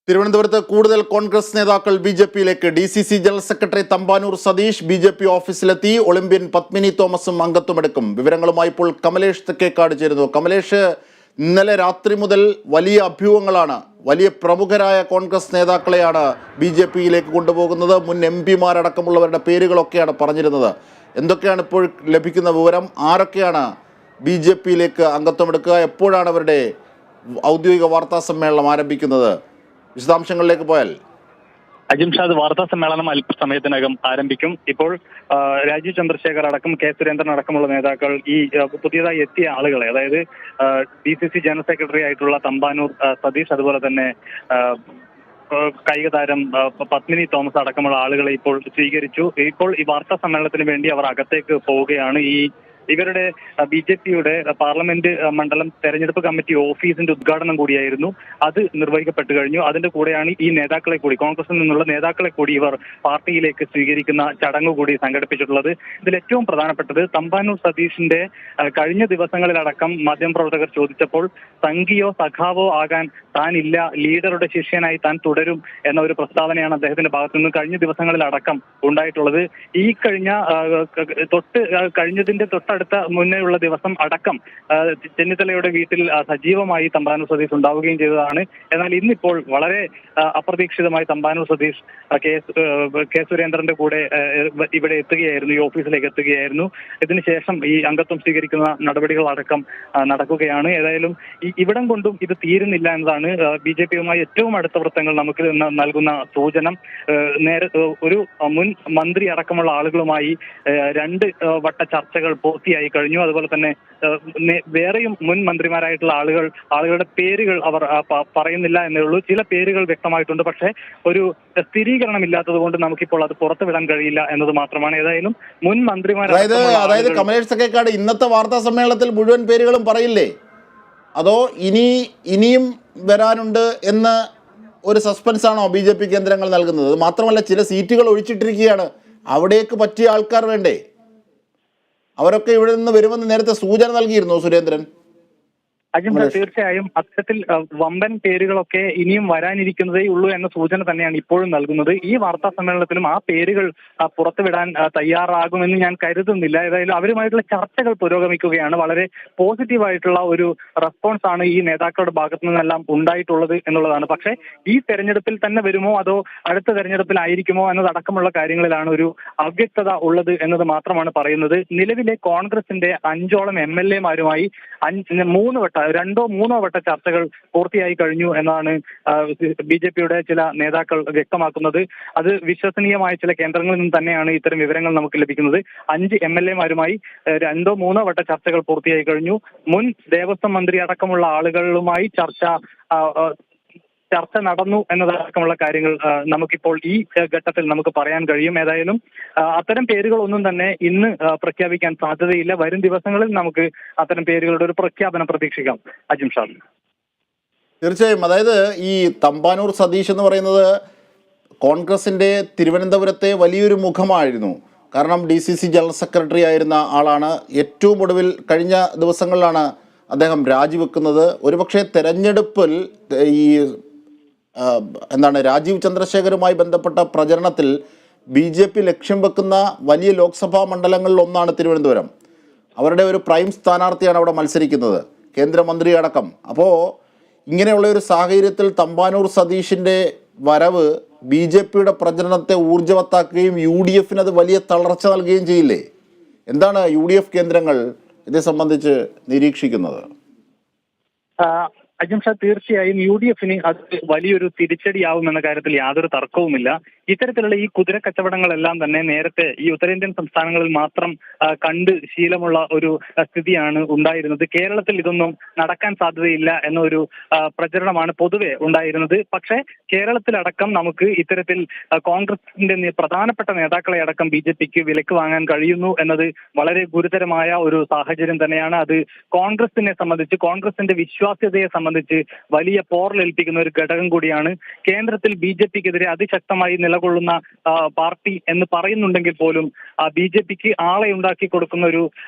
തിരുവനന്തപുരത്ത് കൂടുതൽ കോൺഗ്രസ് നേതാക്കൾ ബി.ജെ.പിയിലേക്ക്. DCC general secretary Thampanoor Satheesh BJP ഓഫീസിലെത്തി. ഒളിമ്പ്യൻ പത്മിനി തോമസും അംഗത്വമെടുക്കും. വിവരങ്ങളുമായി ഇപ്പോൾ കമലേഷ് തെക്കേക്കാട് ചേരുന്നു. കമലേഷ്, ഇന്നലെ രാത്രി മുതൽ വലിയ അഭ്യൂഹങ്ങളാണ്. വലിയ പ്രമുഖരായ കോൺഗ്രസ് നേതാക്കളെയാണ് ബി.ജെ.പിയിലേക്ക് കൊണ്ടുപോകുന്നത്. മുൻ എം.പിമാരടക്കമുള്ളവരുടെ പേരുകളൊക്കെയാണ് പറഞ്ഞിരുന്നത്. എന്തൊക്കെയാണ് ഇപ്പോൾ ലഭിക്കുന്ന വിവരം? ആരൊക്കെയാണ് ബി.ജെ.പിയിലേക്ക് അംഗത്വമെടുക്കുക? എപ്പോഴാണ് അവരുടെ ഔദ്യോഗിക വാർത്താ സമ്മേളനം ആരംഭിക്കുന്നത്? വിശദാംശങ്ങളിലേക്ക് പോയാൽ. അജിംഷാദ്, വാർത്താ സമ്മേളനം അല്പസമയത്തിനകം ആരംഭിക്കും. ഇപ്പോൾ രാജീവ് ചന്ദ്രശേഖർ അടക്കം കെ സുരേന്ദ്രൻ അടക്കമുള്ള നേതാക്കൾ ഈ പുതിയതായി എത്തിയ ആളുകളെ, അതായത് ഡി.സി.സി ജനറൽ സെക്രട്ടറി ആയിട്ടുള്ള തമ്പാനൂർ സതീഷ്, അതുപോലെ തന്നെ കായിക താരം പത്മിനി തോമസ് അടക്കമുള്ള ആളുകളെ ഇപ്പോൾ സ്വീകരിച്ചു. ഇപ്പോൾ ഈ വാർത്താ സമ്മേളനത്തിന് വേണ്ടി അവർ അകത്തേക്ക് പോവുകയാണ്. ഇവരുടെ ബി.ജെ.പിയുടെ പാർലമെന്റ് മണ്ഡലം തെരഞ്ഞെടുപ്പ് കമ്മിറ്റി ഓഫീസിന്റെ ഉദ്ഘാടനം കൂടിയായിരുന്നു. അത് നിർവഹിക്കപ്പെട്ടു കഴിഞ്ഞു. അതിന്റെ കൂടെയാണ് ഈ നേതാക്കളെ കൂടി, കോൺഗ്രസിൽ നിന്നുള്ള നേതാക്കളെ കൂടി ഇവർ പാർട്ടിയിലേക്ക് സ്വീകരിക്കുന്ന ചടങ്ങ് കൂടി സംഘടിപ്പിച്ചിട്ടുള്ളത്. ഇതിൽ ഏറ്റവും പ്രധാനപ്പെട്ടത് തമ്പാനൂർ സതീഷിന്റെ കഴിഞ്ഞ ദിവസങ്ങളിലടക്കം മാധ്യമപ്രവർത്തകർ ചോദിച്ചപ്പോൾ സംഘിയോ സഖാവോ ആകാൻ താനില്ല, ലീഡറുടെ ശിഷ്യനായി താൻ തുടരും എന്ന ഒരു പ്രസ്താവനയാണ് അദ്ദേഹത്തിന്റെ ഭാഗത്തു നിന്ന് കഴിഞ്ഞ ദിവസങ്ങളിലടക്കം ഉണ്ടായിട്ടുള്ളത്. ഈ കഴിഞ്ഞതിന്റെ തൊട്ടടുത്ത മുന്നേയുള്ള ദിവസം അടക്കം ചെന്നിത്തലയുടെ വീട്ടിൽ സജീവമായി തമ്പാനൂർ സതീഷ് ഉണ്ടാവുകയും ചെയ്തതാണ്. എന്നാൽ ഇന്നിപ്പോൾ വളരെ അപ്രതീക്ഷിതമായി തമ്പാനൂർ സതീഷ് കെ സുരേന്ദ്രന്റെ കൂടെ ഇവിടെ എത്തുകയായിരുന്നു, ഈ ഓഫീസിലേക്ക് എത്തുകയായിരുന്നു. ഇതിനുശേഷം ഈ അംഗത്വം സ്വീകരിക്കുന്ന നടപടികളടക്കം നടക്കുകയാണ്. ഏതായാലും ഇവിടം കൊണ്ടും ഇത് തീരുന്നില്ല എന്നതാണ് ബി.ജെ.പിയുമായി ഏറ്റവും അടുത്ത വൃത്തങ്ങൾ നമുക്ക് നൽകുന്ന സൂചന. ഒരു മുൻ മന്ത്രി അടക്കമുള്ള ആളുകളുമായി 2 വട്ട ചർച്ചകൾ പൂർത്തിയായി കഴിഞ്ഞു. അതുപോലെ തന്നെ വേറെയും മുൻ മന്ത്രിമാരായിട്ടുള്ള ആളുകളുടെ പേരുകൾ അവർ പറയുന്നില്ല എന്നേ ഉള്ളൂ. ചില പേരുകൾ വ്യക്തമായിട്ടുണ്ട്, പക്ഷേ ഒരു സ്ഥിരീകരണം ഇല്ലാത്തത് കൊണ്ട് നമുക്കിപ്പോൾ അത് പുറത്തുവിടാൻ കഴിയില്ല എന്നത് മാത്രമാണ്. ഏതായാലും മുൻ അതായത് കമലേഷ് തെക്കേക്കാട്, ഇന്നത്തെ വാർത്താ സമ്മേളനത്തിൽ മുഴുവൻ പേരുകളും പറയില്ലേ, അതോ ഇനിയും വരാനുണ്ട് എന്ന് ഒരു സസ്പെൻസ് ആണോ ബി.ജെ.പി കേന്ദ്രങ്ങൾ നൽകുന്നത്? മാത്രമല്ല, ചില സീറ്റുകൾ ഒഴിച്ചിട്ടിരിക്കുകയാണ്. അവിടേക്ക് പറ്റിയ ആൾക്കാർ വേണ്ടേ? അവരൊക്കെ ഇവിടെ നിന്ന് വരുമെന്ന് നേരത്തെ സൂചന നൽകിയിരുന്നു സുരേന്ദ്രൻ. അജിംഷ, തീർച്ചയായും അത്തരത്തിൽ വമ്പൻ പേരുകളൊക്കെ ഇനിയും വരാനിരിക്കുന്നതേ ഉള്ളൂ എന്ന സൂചന തന്നെയാണ് ഇപ്പോഴും നൽകുന്നത്. ഈ വാർത്താ സമ്മേളനത്തിലും ആ പേരുകൾ പുറത്തുവിടാൻ തയ്യാറാകുമെന്ന് ഞാൻ കരുതുന്നില്ല. ഏതായാലും അവരുമായിട്ടുള്ള ചർച്ചകൾ പുരോഗമിക്കുകയാണ്. വളരെ പോസിറ്റീവായിട്ടുള്ള ഒരു റെസ്പോൺസ് ആണ് ഈ നേതാക്കളുടെ ഭാഗത്തു നിന്നെല്ലാം ഉണ്ടായിട്ടുള്ളത് എന്നുള്ളതാണ്. പക്ഷേ ഈ തെരഞ്ഞെടുപ്പിൽ തന്നെ വരുമോ അതോ അടുത്ത തെരഞ്ഞെടുപ്പിലായിരിക്കുമോ എന്നതടക്കമുള്ള കാര്യങ്ങളിലാണ് ഒരു അവ്യക്തത ഉള്ളത് എന്നത് മാത്രമാണ് പറയുന്നത്. നിലവിലെ കോൺഗ്രസിന്റെ 5ഓളം എം.എൽ.എമാരുമായി 3 വട്ട 2-3 വട്ട ചർച്ചകൾ പൂർത്തിയായി കഴിഞ്ഞു എന്നാണ് ബി.ജെ.പിയുടെ ചില നേതാക്കൾ വ്യക്തമാക്കുന്നത്. അത് വിശ്വസനീയമായ ചില കേന്ദ്രങ്ങളിൽ നിന്ന് തന്നെയാണ് ഇത്തരം വിവരങ്ങൾ നമുക്ക് ലഭിക്കുന്നത്. 5 എം.എൽ.എമാരുമായി 2-3 വട്ട ചർച്ചകൾ പൂർത്തിയായി കഴിഞ്ഞു. മുൻ ദേവസ്വം മന്ത്രി അടക്കമുള്ള ആളുകളുമായി ചർച്ച നടന്നു എന്നതടക്കമുള്ള കാര്യങ്ങൾ നമുക്കിപ്പോൾ ഈ ഘട്ടത്തിൽ നമുക്ക് പറയാൻ കഴിയും. ഏതായാലും അത്തരം പേരുകളൊന്നും തന്നെ ഇന്ന് പ്രഖ്യാപിക്കാൻ സാധ്യതയില്ല. വരും ദിവസങ്ങളിൽ നമുക്ക് അത്തരം പേരുകളുടെ ഒരു പ്രഖ്യാപനം പ്രതീക്ഷിക്കാം. അജിംഷാ, തീർച്ചയായും. അതായത് ഈ തമ്പാനൂർ സതീഷ് എന്ന് പറയുന്നത് കോൺഗ്രസിൻ്റെ തിരുവനന്തപുരത്തെ വലിയൊരു മുഖമായിരുന്നു. കാരണം ഡി.സി.സി ജനറൽ സെക്രട്ടറി ആയിരുന്ന ആളാണ്. ഏറ്റവും ഒടുവിൽ കഴിഞ്ഞ ദിവസങ്ങളിലാണ് അദ്ദേഹം രാജിവെക്കുന്നത്. ഒരുപക്ഷെ തെരഞ്ഞെടുപ്പിൽ ഈ രാജീവ് ചന്ദ്രശേഖരുമായി ബന്ധപ്പെട്ട പ്രചരണത്തിൽ ബി.ജെ.പി ലക്ഷ്യം വെക്കുന്ന വലിയ ലോക്സഭാ മണ്ഡലങ്ങളിൽ ഒന്നാണ് തിരുവനന്തപുരം. അവരുടെ ഒരു പ്രൈം സ്ഥാനാർത്ഥിയാണ് അവിടെ മത്സരിക്കുന്നത്, കേന്ദ്രമന്ത്രി അടക്കം. അപ്പോൾ ഇങ്ങനെയുള്ള ഒരു സാഹചര്യത്തിൽ തമ്പാനൂർ സതീഷിൻ്റെ വരവ് ബി.ജെ.പിയുടെ പ്രചരണത്തെ ഊർജ്ജവത്താക്കുകയും യു.ഡി.എഫിന് അത് വലിയ തളർച്ച നൽകുകയും ചെയ്യില്ലേ? എന്താണ് യു.ഡി.എഫ് കേന്ദ്രങ്ങൾ ഇതേ സംബന്ധിച്ച് നിരീക്ഷിക്കുന്നത്? അജിംഷ, തീർച്ചയായും യു.ഡി.എഫിന് അത് വലിയൊരു തിരിച്ചടിയാവുമെന്ന കാര്യത്തിൽ യാതൊരു തർക്കവുമില്ല. ഇത്തരത്തിലുള്ള ഈ കുതിര കച്ചവടങ്ങളെല്ലാം തന്നെ നേരത്തെ ഈ ഉത്തരേന്ത്യൻ സംസ്ഥാനങ്ങളിൽ മാത്രം കണ്ട് ശീലമുള്ള ഒരു സ്ഥിതിയാണ് ഉണ്ടായിരുന്നത്. കേരളത്തിൽ ഇതൊന്നും നടക്കാൻ സാധ്യതയില്ല എന്നൊരു പ്രചരണമാണ് പൊതുവെ ഉണ്ടായിരുന്നത്. പക്ഷേ കേരളത്തിലടക്കം നമുക്ക് ഇത്തരത്തിൽ കോൺഗ്രസിന്റെ പ്രധാനപ്പെട്ട നേതാക്കളെ അടക്കം ബി.ജെ.പിക്ക് വിലക്ക് വാങ്ങാൻ കഴിയുന്നു എന്നത് വളരെ ഗുരുതരമായ ഒരു സാഹചര്യം തന്നെയാണ്. അത് കോൺഗ്രസിനെ സംബന്ധിച്ച്, കോൺഗ്രസിന്റെ വിശ്വാസ്യതയെ സംബന്ധിച്ച് സംബന്ധിച്ച് വലിയ പോറലേൽപ്പിക്കുന്ന ഒരു ഘടകം കൂടിയാണ്. കേന്ദ്രത്തിൽ BJPക്കെതിരെ അതിശക്തമായി നിലകൊള്ളുന്ന പാർട്ടി എന്ന് പറയുന്നുണ്ടെങ്കിൽ പോലും BJPക്ക് ആളെ ഉണ്ടാക്കി കൊടുക്കുന്ന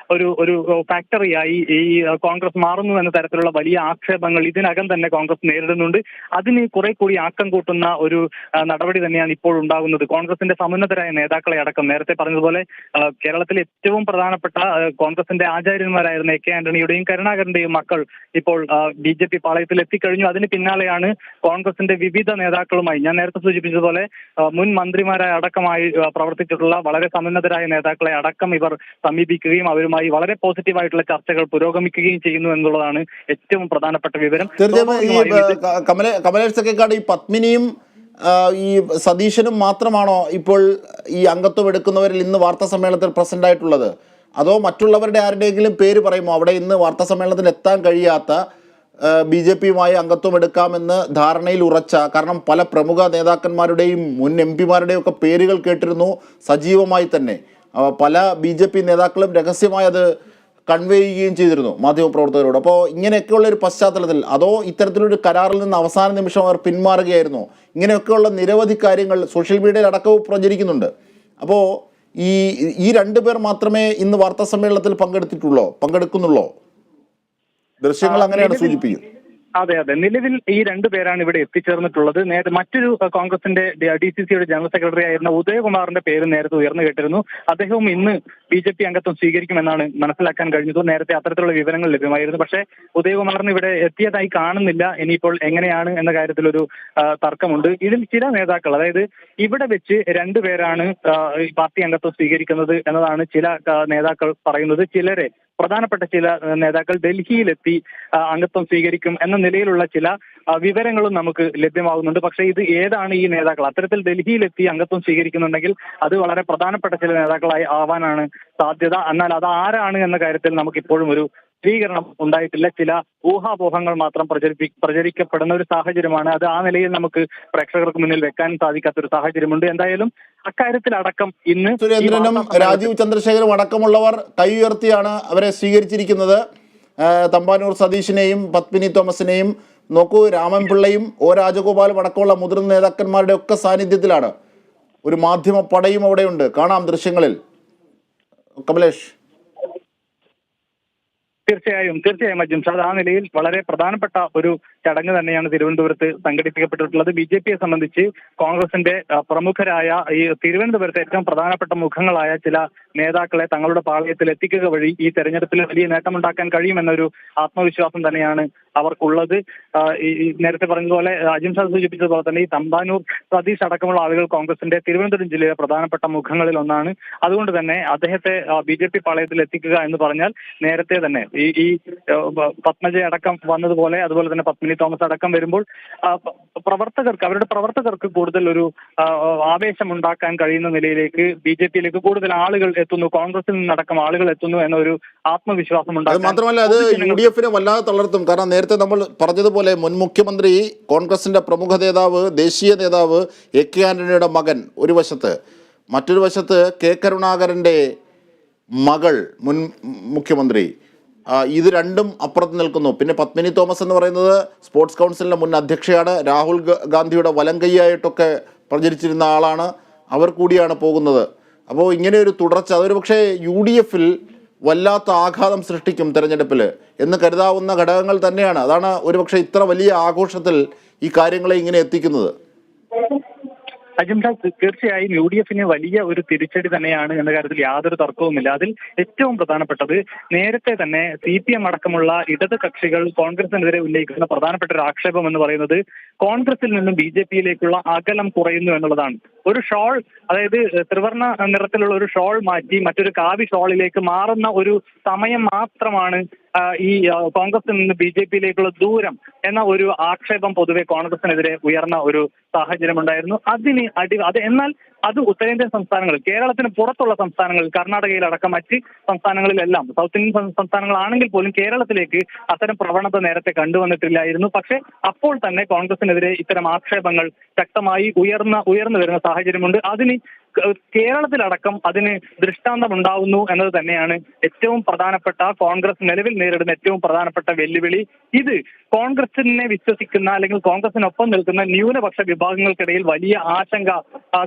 ഒരു ഫാക്ടറിയായി ഈ കോൺഗ്രസ് മാറുന്നു എന്ന തരത്തിലുള്ള വലിയ ആക്ഷേപങ്ങൾ ഇതിനകം തന്നെ കോൺഗ്രസ് നേരിടുന്നുണ്ട്. അതിന് കുറെ കൂടി ആക്കം കൂട്ടുന്ന ഒരു നടപടി തന്നെയാണ് ഇപ്പോൾ ഉണ്ടാകുന്നത്. കോൺഗ്രസിന്റെ സമുന്നതരായ നേതാക്കളെ അടക്കം നേരത്തെ പറഞ്ഞതുപോലെ കേരളത്തിലെ ഏറ്റവും പ്രധാനപ്പെട്ട കോൺഗ്രസിന്റെ ആചാര്യന്മാരായിരുന്ന AK ആന്റണിയുടെയും കരുണാകരന്റെയും മക്കൾ ഇപ്പോൾ BJP പാളയത്തിൽ എത്തിക്കഴിഞ്ഞു. അതിന് പിന്നാലെയാണ് കോൺഗ്രസിന്റെ വിവിധ നേതാക്കളുമായി, ഞാൻ നേരത്തെ സൂചിപ്പിച്ചതുപോലെ മുൻ മന്ത്രിമാരായ അടക്കമായി പ്രവർത്തിച്ചിട്ടുള്ള വളരെ സമുന്നതരായ നേതാക്കളെ അടക്കം ഇവർ സമീപിക്കുകയും അവരുമായി വളരെ പോസിറ്റീവായിട്ടുള്ള ചർച്ചകൾ പുരോഗമിക്കുകയും ചെയ്യുന്നു എന്നുള്ളതാണ് ഏറ്റവും പ്രധാനപ്പെട്ട വിവരം. കമലേഷ് തെക്കേക്കാട്, ഈ പത്മിനിയും ഈ സതീശനും മാത്രമാണോ ഇപ്പോൾ ഈ അംഗത്വം എടുക്കുന്നവരിൽ ഇന്ന് വാർത്താ സമ്മേളനത്തിൽ പ്രസന്റ് ആയിട്ടുള്ളത്? അതോ മറ്റുള്ളവരുടെ ആരുടെയെങ്കിലും പേര് പറയുമോ? അവിടെ ഇന്ന് വാർത്താ സമ്മേളനത്തിൽ എത്താൻ കഴിയാത്ത BJPയുമായി അംഗത്വം എടുക്കാമെന്ന് ധാരണയിൽ ഉറച്ച, കാരണം പല പ്രമുഖ നേതാക്കന്മാരുടെയും മുൻ MP-മാരുടെയും ഒക്കെ പേരുകൾ കേട്ടിരുന്നു സജീവമായി തന്നെ. പല BJP നേതാക്കളും രഹസ്യമായി അത് കൺവേ ചെയ്യുകയും ചെയ്തിരുന്നു മാധ്യമപ്രവർത്തകരോട്. അപ്പോൾ ഇങ്ങനെയൊക്കെയുള്ള ഒരു പശ്ചാത്തലത്തിൽ, അതോ ഇത്തരത്തിലൊരു കരാറിൽ നിന്ന് അവസാന നിമിഷം അവർ പിന്മാറുകയായിരുന്നോ? ഇങ്ങനെയൊക്കെയുള്ള നിരവധി കാര്യങ്ങൾ സോഷ്യൽ മീഡിയയിൽ അടക്കവും പ്രചരിക്കുന്നുണ്ട്. അപ്പോൾ ഈ രണ്ടുപേർ മാത്രമേ ഇന്ന് വാർത്താ സമ്മേളനത്തിൽ പങ്കെടുക്കുന്നുള്ളോ? ദൃശ്യങ്ങൾ അങ്ങനെയാണ് സൂചിപ്പിക്കുന്നത്. അതെ, നിലവിൽ ഈ രണ്ടുപേരാണ് ഇവിടെ എത്തിച്ചേർന്നിട്ടുള്ളത്. മറ്റൊരു കോൺഗ്രസിന്റെ DCCയുടെ ജനറൽ സെക്രട്ടറി ആയിരുന്ന ഉദയകുമാറിന്റെ പേര് നേരത്തെ ഉയർന്നു കേട്ടിരുന്നു. അദ്ദേഹവും ഇന്ന് BJP അംഗത്വം സ്വീകരിക്കുമെന്നാണ് മനസ്സിലാക്കാൻ കഴിഞ്ഞത്. നേരത്തെ അത്തരത്തിലുള്ള വിവരങ്ങൾ ലഭ്യമായിരുന്നു. പക്ഷേ ഉദയകുമാറിന് ഇവിടെ എത്തിയതായി കാണുന്നില്ല. ഇനിയിപ്പോൾ എങ്ങനെയാണ് എന്ന കാര്യത്തിലൊരു തർക്കമുണ്ട്. ഇതിൽ ചില നേതാക്കൾ, അതായത് ഇവിടെ വെച്ച് രണ്ടുപേരാണ് പാർട്ടി അംഗത്വം സ്വീകരിക്കുന്നത് എന്നതാണ് ചില നേതാക്കൾ പറയുന്നത്. പ്രധാനപ്പെട്ട ചില നേതാക്കൾ ഡൽഹിയിലെത്തി അംഗത്വം സ്വീകരിക്കും എന്ന നിലയിലുള്ള ചില വിവരങ്ങളും നമുക്ക് ലഭ്യമാകുന്നുണ്ട്. പക്ഷേ ഇത് ഏതാണ് ഈ നേതാക്കൾ? അത്തരത്തിൽ ഡൽഹിയിലെത്തി അംഗത്വം സ്വീകരിക്കുന്നുണ്ടെങ്കിൽ അത് വളരെ പ്രധാനപ്പെട്ട ചില നേതാക്കളായി ആവാനാണ് സാധ്യത. എന്നാൽ അത് ആരാണ് എന്ന കാര്യത്തിൽ നമുക്കിപ്പോഴും ഒരു സ്ഥിരീകരണം ഉണ്ടായിട്ടില്ല. ചില ഊഹാപോഹങ്ങൾ മാത്രം പ്രചരിക്കപ്പെടുന്ന ഒരു സാഹചര്യമാണ്. അത് ആ നിലയിൽ നമുക്ക് പ്രേക്ഷകർക്ക് മുന്നിൽ വെക്കാൻ സാധിക്കാത്തൊരു സാഹചര്യമുണ്ട്. എന്തായാലും അക്കാര്യത്തിലടക്കം ഇന്ന് സുരേന്ദ്രനും രാജീവ് ചന്ദ്രശേഖരും അടക്കമുള്ളവർ കൈ ഉയർത്തിയാണ് അവരെ സ്വീകരിച്ചിരിക്കുന്നത്. തമ്പാനൂർ സതീഷിനെയും പത്മിനി തോമസിനെയും നോക്കൂ, രാമൻപിള്ളയും O രാജഗോപാലും അടക്കമുള്ള മുതിർന്ന നേതാക്കന്മാരുടെ ഒക്കെ സാന്നിധ്യത്തിലാണ്. ഒരു മാധ്യമ പടയും അവിടെയുണ്ട്, കാണാം ദൃശ്യങ്ങളിൽ. കമലേഷ്. തീർച്ചയായും അജിംഷാദ്, ആ നിലയിൽ വളരെ പ്രധാനപ്പെട്ട ഒരു ചടങ്ങ് തന്നെയാണ് തിരുവനന്തപുരത്ത് സംഘടിപ്പിക്കപ്പെട്ടിട്ടുള്ളത്. BJPയെ സംബന്ധിച്ച് കോൺഗ്രസിന്റെ പ്രമുഖരായ ഈ തിരുവനന്തപുരത്തെ ഏറ്റവും പ്രധാനപ്പെട്ട മുഖങ്ങളായ ചില നേതാക്കളെ തങ്ങളുടെ പാളയത്തിൽ എത്തിക്കുക വഴി ഈ തെരഞ്ഞെടുപ്പിൽ വലിയ നേട്ടമുണ്ടാക്കാൻ കഴിയുമെന്നൊരു ആത്മവിശ്വാസം തന്നെയാണ് അവർക്കുള്ളത്. ഈ നേരത്തെ പറഞ്ഞതുപോലെ അജിംഷാദ് സൂചിപ്പിച്ചതുപോലെ തന്നെ ഈ തമ്പാനൂർ സതീഷ് അടക്കമുള്ള ആളുകൾ കോൺഗ്രസിന്റെ തിരുവനന്തപുരം ജില്ലയിലെ പ്രധാനപ്പെട്ട മുഖങ്ങളിൽ ഒന്നാണ്. അതുകൊണ്ട് തന്നെ അദ്ദേഹത്തെ BJP പാളയത്തിൽ എത്തിക്കുക എന്ന് പറഞ്ഞാൽ നേരത്തെ തന്നെ ഈ പത്മജ അടക്കം വന്നതുപോലെ, അതുപോലെ തന്നെ പത്മിനി തോമസ് അടക്കം വരുമ്പോൾ അവരുടെ പ്രവർത്തകർക്ക് കൂടുതൽ ഒരു ആവേശം ഉണ്ടാക്കാൻ കഴിയുന്ന നിലയിലേക്ക് BJPയിലേക്ക് കൂടുതൽ ആളുകൾ എത്തുന്നു, കോൺഗ്രസിൽ നിന്നടക്കം ആളുകൾ എത്തുന്നു എന്നൊരു ആത്മവിശ്വാസം ഉണ്ടാകും. മാത്രമല്ല അത് UDFനെ വല്ലാതെ തളർത്തും. കാരണം നേരത്തെ നമ്മൾ പറഞ്ഞതുപോലെ മുൻ മുഖ്യമന്ത്രി, കോൺഗ്രസിന്റെ പ്രമുഖ നേതാവ്, ദേശീയ നേതാവ് AK ആന്റണിയുടെ മകൻ ഒരു വശത്ത്, മറ്റൊരു വശത്ത് K കരുണാകരന്റെ മകൾ മുൻ മുഖ്യമന്ത്രി, ഇത് രണ്ടും അപ്പുറത്ത് നിൽക്കുന്നു. പിന്നെ പത്മിനി തോമസ് എന്ന് പറയുന്നത് സ്പോർട്സ് കൗൺസിലിൻ്റെ മുൻ അധ്യക്ഷയാണ്, രാഹുൽ ഗാന്ധിയുടെ വലങ്കൈയായിട്ടൊക്കെ പ്രചരിച്ചിരുന്ന ആളാണ്. അവർ കൂടിയാണ് പോകുന്നത്. അപ്പോൾ ഇങ്ങനെ ഒരു തുടർച്ച അതൊരു പക്ഷേ UDFൽ വല്ലാത്ത ആഘാതം സൃഷ്ടിക്കും തെരഞ്ഞെടുപ്പിൽ എന്ന് കരുതാവുന്ന ഘടകങ്ങൾ തന്നെയാണ്. അതാണ് ഒരുപക്ഷെ ഇത്ര വലിയ ആഘോഷത്തിൽ ഈ കാര്യങ്ങളെ ഇങ്ങനെ എത്തിക്കുന്നത്. അജിംഷാദ്, തീർച്ചയായും UDFന് വലിയ ഒരു തിരിച്ചടി തന്നെയാണ് എന്ന കാര്യത്തിൽ യാതൊരു തർക്കവുമില്ല. അതിൽ ഏറ്റവും പ്രധാനപ്പെട്ടത് നേരത്തെ തന്നെ CPM അടക്കമുള്ള ഇടത് കക്ഷികൾ കോൺഗ്രസിനെതിരെ ഉന്നയിക്കുന്ന പ്രധാനപ്പെട്ട ഒരു ആക്ഷേപം എന്ന് പറയുന്നത് കോൺഗ്രസിൽ നിന്നും BJPയിലേക്കുള്ള അകലം കുറയുന്നു എന്നുള്ളതാണ്. ഒരു ഷോൾ, അതായത് ത്രിവർണ്ണ നിറത്തിലുള്ള ഒരു ഷോൾ മാറ്റി മറ്റൊരു കാവി ഷോളിലേക്ക് മാറുന്ന ഒരു സമയം മാത്രമാണ് ഈ കോൺഗ്രസിൽ നിന്ന് BJPയിലേക്കുള്ള ദൂരം എന്ന ഒരു ആക്ഷേപം പൊതുവെ കോൺഗ്രസിനെതിരെ ഉയർന്ന ഒരു സാഹചര്യം ഉണ്ടായിരുന്നു. എന്നാൽ അത് ഉത്തരേന്ത്യൻ സംസ്ഥാനങ്ങളിൽ, കേരളത്തിന് പുറത്തുള്ള സംസ്ഥാനങ്ങളിൽ, കർണാടകയിലടക്കം മറ്റ് സംസ്ഥാനങ്ങളിലെല്ലാം, സൗത്ത് ഇന്ത്യൻ സംസ്ഥാനങ്ങളാണെങ്കിൽ പോലും കേരളത്തിലേക്ക് അത്തരം പ്രവണത നേരത്തെ കണ്ടുവന്നിട്ടില്ലായിരുന്നു. പക്ഷേ അപ്പോൾ തന്നെ കോൺഗ്രസിനെതിരെ ഇത്തരം ആക്ഷേപങ്ങൾ ശക്തമായി ഉയർന്നു വരുന്ന സാഹചര്യമുണ്ട്. അതിന് കേരളത്തിലടക്കം അതിന് ദൃഷ്ടാന്തം ഉണ്ടാവുന്നു എന്നത് തന്നെയാണ് ഏറ്റവും പ്രധാനപ്പെട്ട കോൺഗ്രസ് നിലവിൽ നേരിടുന്ന ഏറ്റവും പ്രധാനപ്പെട്ട വെല്ലുവിളി. ഇത് കോൺഗ്രസിനെ വിശ്വസിക്കുന്ന അല്ലെങ്കിൽ കോൺഗ്രസിനൊപ്പം നിൽക്കുന്ന ന്യൂനപക്ഷ വിഭാഗങ്ങൾക്കിടയിൽ വലിയ ആശങ്ക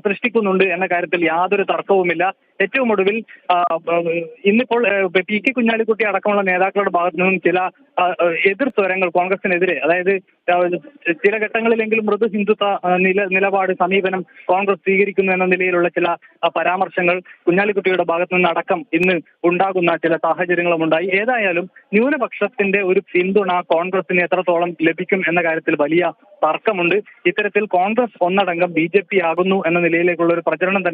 സൃഷ്ടിക്കുന്നുണ്ട് എന്ന കാര്യത്തിൽ യാതൊരു തർക്കവുമില്ല. ഏറ്റവും ഒടുവിൽ ഇന്നിപ്പോൾ പി കെ കുഞ്ഞാലിക്കുട്ടി അടക്കമുള്ള നേതാക്കളുടെ ഭാഗത്തു നിന്നും ചില എതിർ സ്വരങ്ങൾ കോൺഗ്രസിനെതിരെ, അതായത് ചില ഘട്ടങ്ങളിലെങ്കിലും മൃദു ഹിന്ദുത്വ നിലപാട് സമീപനം കോൺഗ്രസ് സ്വീകരിക്കുന്നു എന്ന നിലയിലുള്ള ചില പരാമർശങ്ങൾ കുഞ്ഞാലിക്കുട്ടിയുടെ ഭാഗത്തു നിന്നടക്കം ഇന്ന് ഉണ്ടാകുന്ന ചില സാഹചര്യങ്ങളും ഉണ്ടായി. ഏതായാലും ന്യൂനപക്ഷത്തിന്റെ ഒരു പിന്തുണ കോൺഗ്രസിന് എത്രത്തോളം ലഭിക്കും എന്ന കാര്യത്തിൽ വലിയ തർക്കമുണ്ട്. ഇത്തരത്തിൽ കോൺഗ്രസ് ഒന്നടങ്കം BJP ആകുന്നു എന്ന നിലയിലേക്കുള്ള ഒരു പ്രചരണം തന്നെ